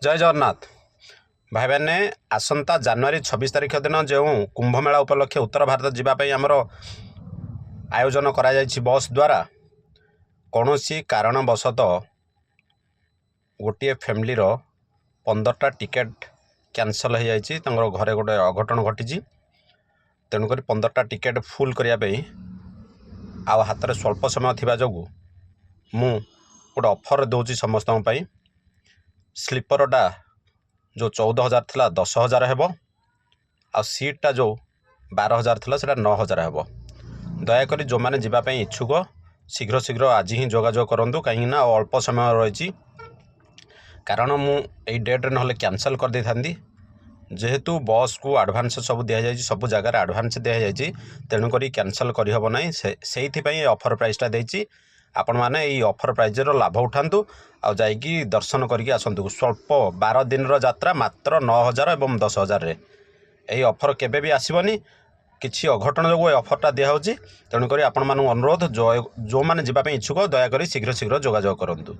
जय जगन्नाथ भाई मैंने आसंता जनवरी 26 तारिख दिन जो कुंभमेला उपलक्षे उत्तर भारत जावाई आमर आयोजन करा बस द्वारा कौन सी कारणवशतः गोटे फैमिली 15टा टिकेट कैंसल हो जाए घरे गोटे अघटन घटी तेणुक 15टा टिकेट फुल करने आ हाथ में स्वल्प समय थी जो मु गोटे ऑफर दूसरी समस्त स्लीपरटा जो 14,000 थिला 10,000 हेबो आ सीटा जो 12,000 थिला सेटा 9,000 हेबो। दयाक जो मैंने जीवाई इच्छुक शीघ्र शीघ्र आज ही जोगाजोग करूँ कहीं अल्प समय रही कारण मुझे डेट्रे ना कैंसल कर दे था जेहेतु बस को एडवांस सब दि जाए सब जगार एडवांस दि जाए तेणुक कैंसल करहब ना से ऑफर प्राइसटा देती आपण मैंने यही ऑफर प्राइज लाभ उठातु आ जाइकी दर्शन करके आसतु स्वल्प 12 दिन यात्रा मात्र 9,000 और 10,000 यही ऑफर केबे भी आसबनी किसी अघटन जो ऑफरटा दिखाई तेणुक आपण मानू अनुरोध जो मैंने जावाई इच्छुक दयाक शीघ्र शीघ्र जोगाजोग करूँ।